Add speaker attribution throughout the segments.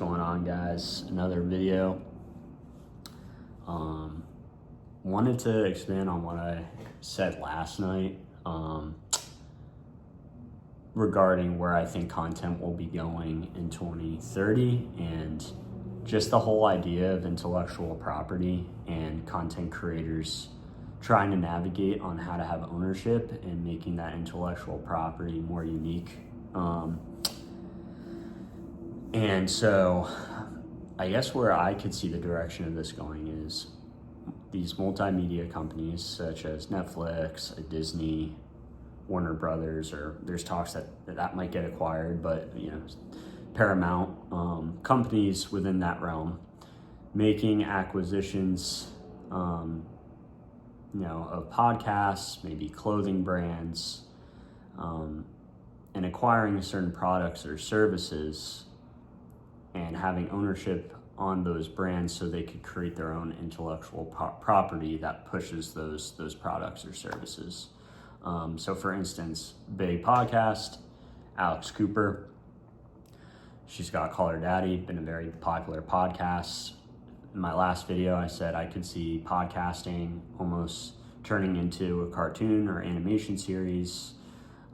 Speaker 1: going on, guys? Another video. Wanted to expand on what I said last night regarding where I think content will be going in 2030 and just the whole idea of intellectual property and content creators trying to navigate on how to have ownership and making that intellectual property more unique. And so I guess where I could see the direction of this going is these multimedia companies such as Netflix, Disney, Warner Brothers, or there's talks that might get acquired, but Paramount, companies within that realm making acquisitions of podcasts, maybe clothing brands, and acquiring certain products or services and having ownership on those brands so they could create their own intellectual property that pushes those products or services. So for instance, big podcast, Alex Cooper, she's got Call Her Daddy, been a very popular podcast. In my last video, I said I could see podcasting almost turning into a cartoon or animation series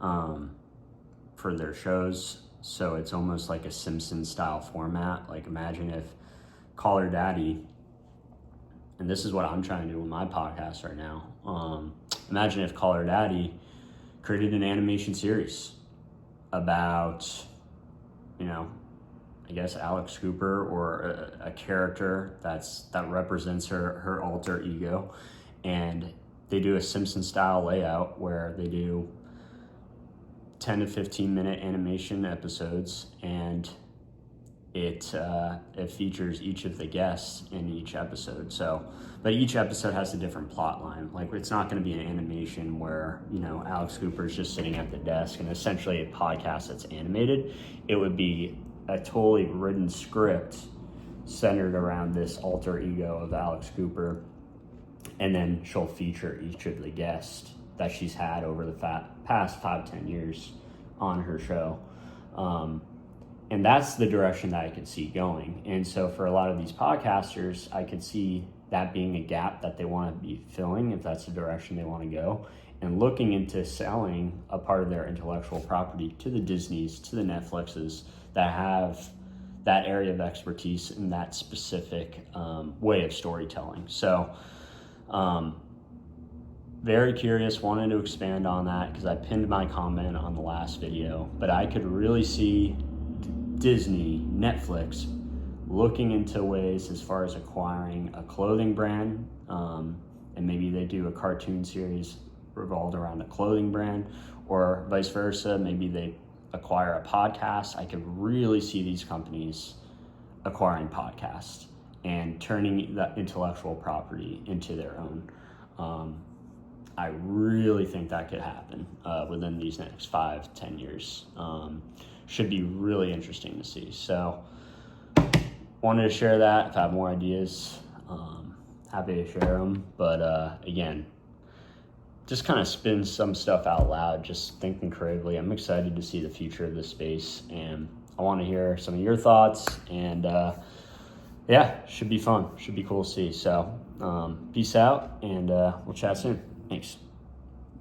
Speaker 1: for their shows. So it's almost like a Simpsons style format. Like imagine if Call Her Daddy, and this is what I'm trying to do with my podcast right now. Imagine if Call Her Daddy created an animation series about, I guess Alex Cooper or a character that represents her alter ego, and they do a Simpson style layout where they do 10 to 15 minute animation episodes, and it features each of the guests in each episode. But each episode has a different plot line. Like it's not going to be an animation where Alex Cooper is just sitting at the desk and essentially a podcast that's animated. It would be a totally written script centered around this alter ego of Alex Cooper, and then she'll feature each of the guests that she's had over the past 5-10 years on her show. And that's the direction that I could see going. And so for a lot of these podcasters, I could see that being a gap that they want to be filling if that's the direction they want to go, and looking into selling a part of their intellectual property to the Disneys, to the Netflixes that have that area of expertise in that specific way of storytelling. So very curious, wanted to expand on that because I pinned my comment on the last video, but I could really see Disney, Netflix looking into ways as far as acquiring a clothing brand, and maybe they do a cartoon series revolved around a clothing brand, or vice versa, maybe they acquire a podcast. I could really see these companies acquiring podcasts and turning that intellectual property into their own. I really think that could happen within these next 5-10 years. Should be really interesting to see. So wanted to share that. If I have more ideas, happy to share them. But again, just kind of spin some stuff out loud, just thinking creatively. I'm excited to see the future of this space, and I want to hear some of your thoughts. And should be fun. Should be cool to see. So peace out, and we'll chat soon. Thanks.